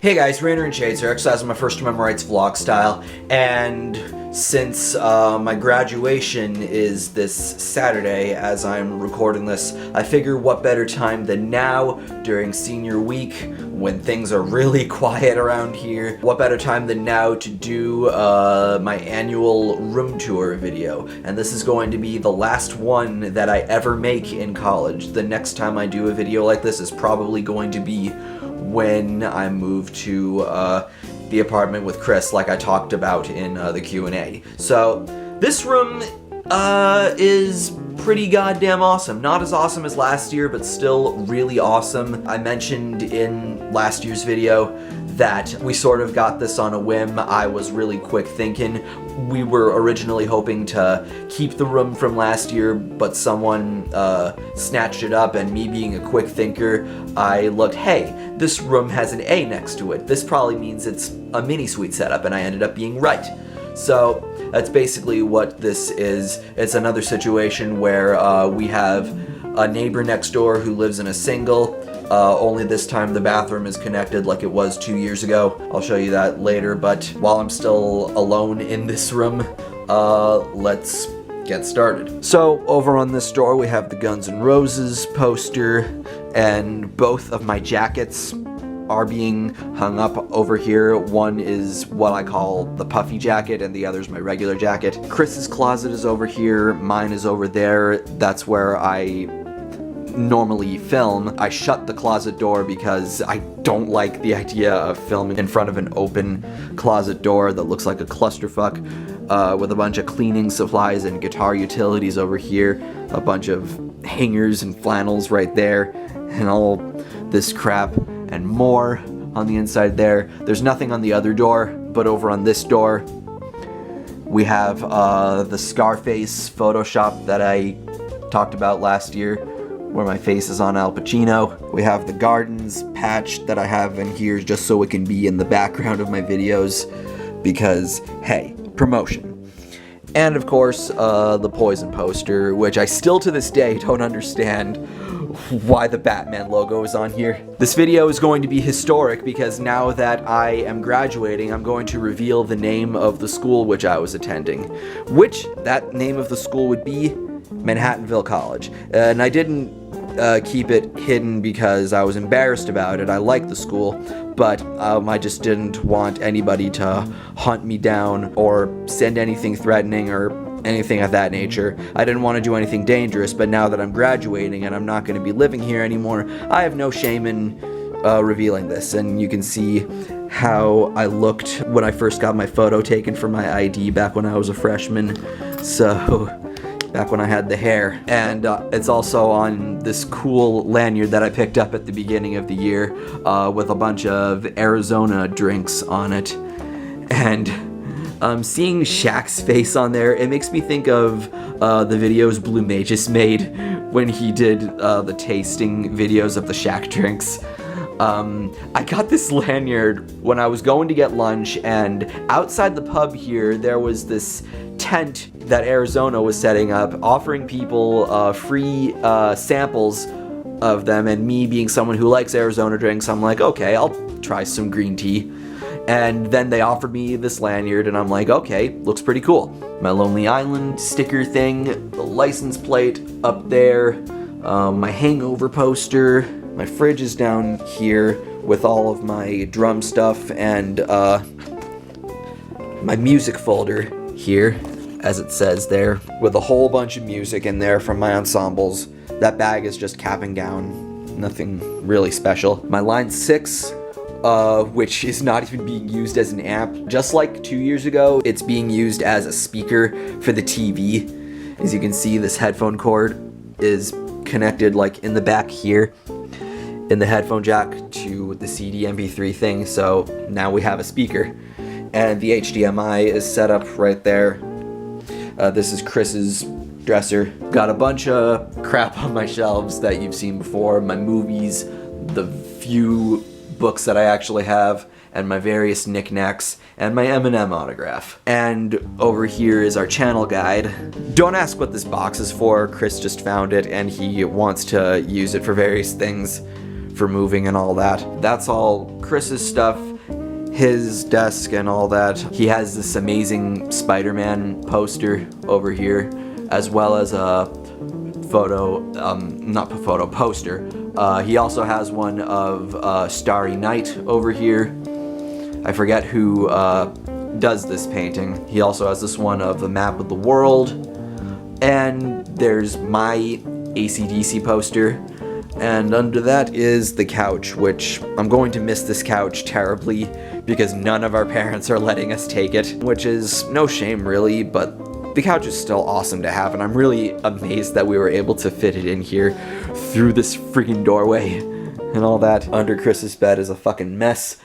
Hey guys, RanterInShades here, exercising my first Remember Rights vlog style, and since my graduation is this Saturday as I'm recording this, I figure what better time than now during senior week when things are really quiet around here, what better time than now to do my annual room tour video. And this is going to be the last one that I ever make in college. The next time I do a video like this is probably going to be when I move to the apartment with Chris, like I talked about in the Q&A. So this room is pretty goddamn awesome. Not as awesome as last year, but still really awesome. I mentioned in last year's video that we sort of got this on a whim. I was really quick thinking. We were originally hoping to keep the room from last year, but someone snatched it up, and me being a quick thinker, I looked, hey, this room has an A next to it. This probably means it's a mini suite setup, and I ended up being right. So that's basically what this is. It's another situation where we have a neighbor next door who lives in a single. Only this time the bathroom is connected like it was 2 years ago. I'll show you that later, but while I'm still alone in this room, let's get started. So over on this door we have the Guns N' Roses poster, and both of my jackets are being hung up over here. One is what I call the puffy jacket, and the other is my regular jacket. Chris's closet is over here, mine is over there. That's where I normally film. I shut the closet door because I don't like the idea of filming in front of an open closet door that looks like a clusterfuck, with a bunch of cleaning supplies and guitar utilities over here, a bunch of hangers and flannels right there, and all this crap and more on the inside there. There's nothing on the other door, but over on this door we have the Scarface Photoshop that I talked about last year, where my face is on Al Pacino. We have the Gardens patch that I have in here just so it can be in the background of my videos because, hey, promotion. And of course, the Poison poster, which I still to this day don't understand why the Batman logo is on here. This video is going to be historic because now that I am graduating, I'm going to reveal the name of the school which I was attending. Which that name of the school would be Manhattanville College. And I didn't keep it hidden because I was embarrassed about it. I like the school, but I just didn't want anybody to hunt me down or send anything threatening or anything of that nature. I didn't want to do anything dangerous, but now that I'm graduating and I'm not going to be living here anymore, I have no shame in revealing this. And you can see how I looked when I first got my photo taken for my ID back when I was a freshman. So back when I had the hair. And it's also on this cool lanyard that I picked up at the beginning of the year with a bunch of Arizona drinks on it. And seeing Shaq's face on there, it makes me think of the videos Blue Magus made when he did the tasting videos of the Shaq drinks. I got this lanyard when I was going to get lunch, and outside the pub here there was this tent that Arizona was setting up, offering people free samples of them, and me being someone who likes Arizona drinks, I'm like, okay, I'll try some green tea. And then they offered me this lanyard, and I'm like, okay, looks pretty cool. My Lonely Island sticker thing, the license plate up there, my hangover poster, my fridge is down here with all of my drum stuff, and my music folder here, as it says there, with a whole bunch of music in there from my ensembles. That bag is just cap and gown, nothing really special. My Line 6, which is not even being used as an amp. Just like 2 years ago, it's being used as a speaker for the TV. As you can see, this headphone cord is connected like in the back here in the headphone jack to the CD MP3 thing, so now we have a speaker. And the HDMI is set up right there. This is Chris's dresser. Got a bunch of crap on my shelves that you've seen before, my movies, the few books that I actually have, and my various knickknacks, and my Eminem autograph. And over here is our channel guide. Don't ask what this box is for, Chris just found it and he wants to use it for various things, for moving and all that. That's all Chris's stuff. his desk and all that. He has this amazing Spider-Man poster over here, as well as a poster. He also has one of Starry Night over here. I forget who does this painting. He also has this one of the map of the world. And there's my AC/DC poster. And under that is the couch, which I'm going to miss this couch terribly because none of our parents are letting us take it, which is no shame really, but the couch is still awesome to have, and I'm really amazed that we were able to fit it in here through this freaking doorway and all that. Under Chris's bed is a fucking mess.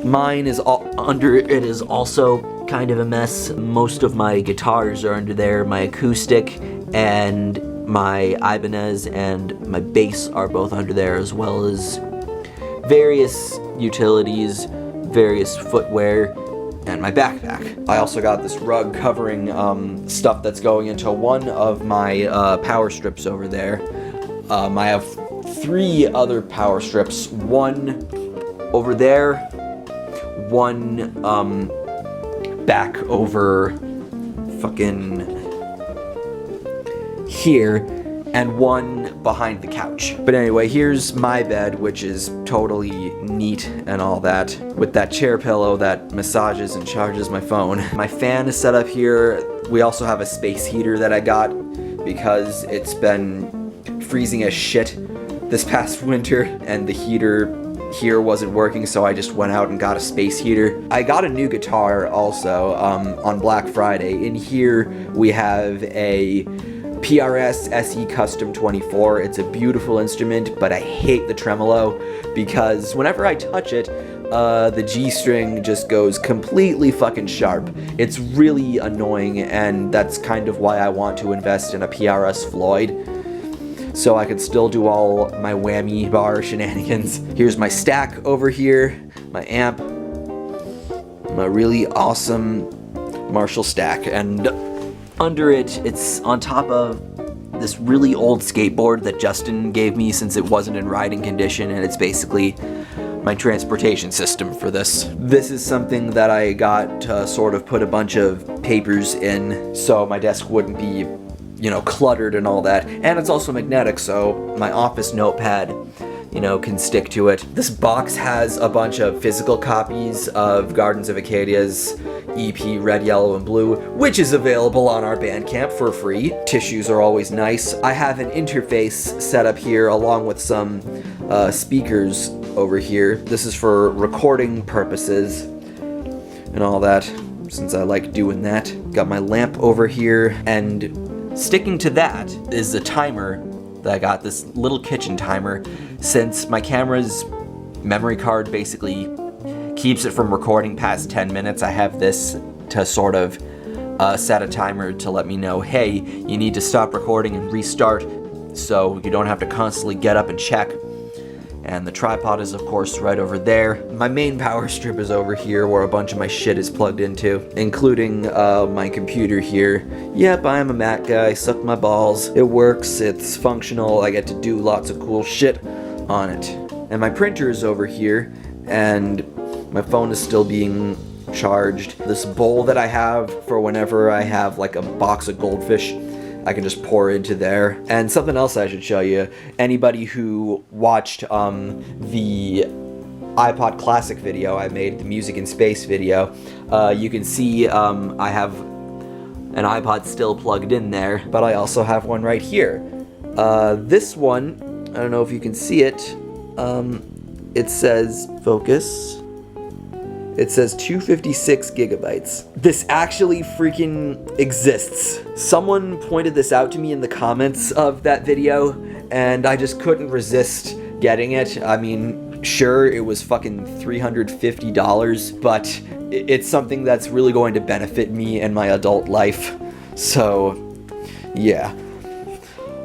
Mine is under it is also kind of a mess. Most of my guitars are under there. My acoustic and my Ibanez and my bass are both under there, as well as various utilities, various footwear, and my backpack. I also got this rug covering stuff that's going into one of my power strips over there. I have 3 other power strips, one over there, one back over fucking here, and one behind the couch. But anyway, here's my bed, which is totally neat and all that, with that chair pillow that massages and charges my phone. My fan is set up here. We also have a space heater that I got because it's been freezing as shit this past winter, and the heater here wasn't working, so I just went out and got a space heater. I got a new guitar also on Black Friday. In here we have a PRS SE Custom 24. It's a beautiful instrument, but I hate the tremolo because whenever I touch it, the G string just goes completely fucking sharp. It's really annoying, and that's kind of why I want to invest in a PRS Floyd, so I could still do all my whammy bar shenanigans. Here's my stack over here, my amp, my really awesome Marshall stack, and under it, it's on top of this really old skateboard that Justin gave me since it wasn't in riding condition, and it's basically my transportation system for this. This is something that I got to sort of put a bunch of papers in so my desk wouldn't be, you know, cluttered and all that. And it's also magnetic, so my office notepad, you know, can stick to it. This box has a bunch of physical copies of Gardens of Acadia's EP Red, Yellow, and Blue, which is available on our Bandcamp for free. Tissues are always nice. I have an interface set up here along with some speakers over here. This is for recording purposes and all that, since I like doing that. Got my lamp over here, and sticking to that is a timer that I got, this little kitchen timer. Since my camera's memory card basically keeps it from recording past 10 minutes, I have this to sort of set a timer to let me know, hey, you need to stop recording and restart, so you don't have to constantly get up and check. And the tripod is, of course, right over there. My main power strip is over here where a bunch of my shit is plugged into, including my computer here. Yep, I am a Mac guy, suck my balls. It works, it's functional, I get to do lots of cool shit on it. And my printer is over here, and my phone is still being charged. This bowl that I have for whenever I have like a box of goldfish, I can just pour into there. And something else I should show you, anybody who watched the iPod Classic video I made, the Music in Space video, you can see I have an iPod still plugged in there, but I also have one right here. This one, I don't know if you can see it, it says, focus, it says 256 gigabytes. This actually freaking exists. Someone pointed this out to me in the comments of that video, and I just couldn't resist getting it. I mean, sure, it was fucking $350, but it's something that's really going to benefit me in my adult life. So, yeah.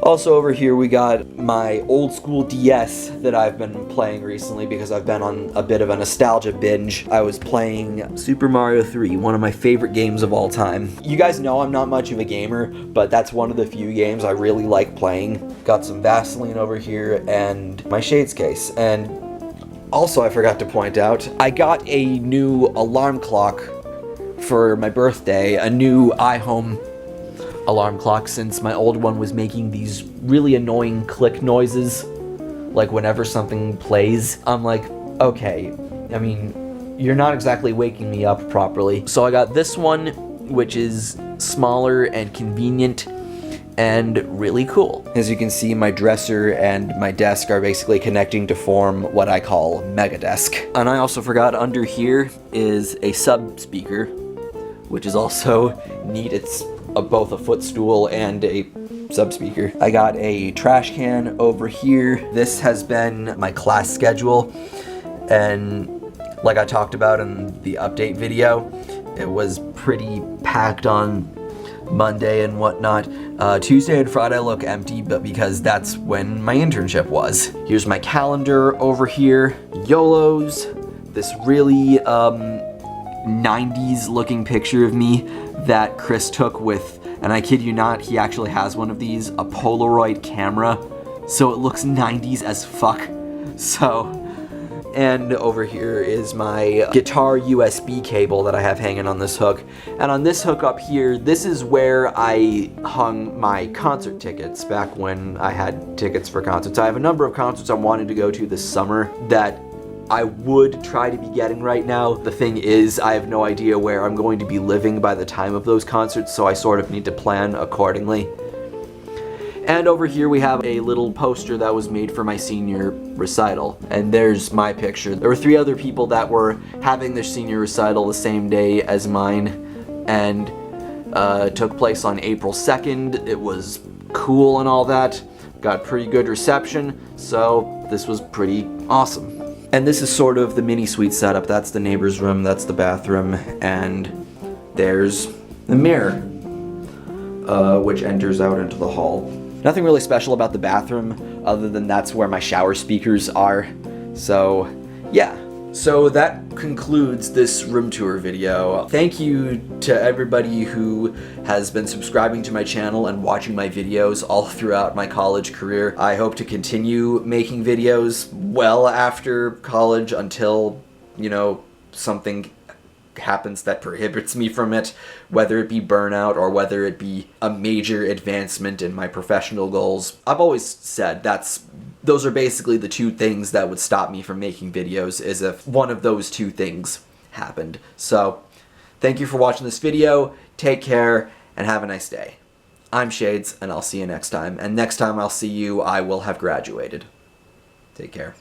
Also over here we got my old school DS that I've been playing recently because I've been on a bit of a nostalgia binge. I was playing Super Mario 3, one of my favorite games of all time. You guys know I'm not much of a gamer, but that's one of the few games I really like playing. Got some Vaseline over here and my shades case. And Also, I forgot to point out, I got a new alarm clock for my birthday, a new iHome alarm clock, since my old one was making these really annoying click noises, like whenever something plays. I'm like, okay, I mean, you're not exactly waking me up properly. So I got this one, which is smaller and convenient and really cool. As you can see, my dresser and my desk are basically connecting to form what I call Mega Desk. And I also forgot, under here is a sub speaker, which is also neat. It's both a footstool and a sub speaker. I got a trash can over here. This has been my class schedule, and like I talked about in the update video, it was pretty packed on Monday and whatnot. Tuesday and Friday look empty, but because that's when my internship was. Here's my calendar over here. YOLOs, this really 90s looking picture of me that Chris took with, and I kid you not, he actually has one of these, a Polaroid camera, so it looks 90s as fuck. So, and over here is my guitar USB cable that I have hanging on this hook. And on this hook up here, this is where I hung my concert tickets back when I had tickets for concerts. I have a number of concerts I wanted to go to this summer that I would try to be getting right now. The thing is, I have no idea where I'm going to be living by the time of those concerts, so I sort of need to plan accordingly. And over here we have a little poster that was made for my senior recital. And there's my picture. There were 3 other people that were having their senior recital the same day as mine, and it took place on April 2nd. It was cool and all that. Got pretty good reception, so this was pretty awesome. And this is sort of the mini suite setup. That's the neighbor's room, that's the bathroom, and there's the mirror, which enters out into the hall. Nothing really special about the bathroom, other than that's where my shower speakers are. So, yeah. So that concludes this room tour video. Thank you to everybody who has been subscribing to my channel and watching my videos all throughout my college career. I hope to continue making videos well after college until, you know, something happens that prohibits me from it, whether it be burnout or whether it be a major advancement in my professional goals. I've always said those are basically the 2 things that would stop me from making videos, is if one of those 2 things happened. So, thank you for watching this video, take care, and have a nice day. I'm Shades, and I'll see you next time. And next time I'll see you, I will have graduated. Take care.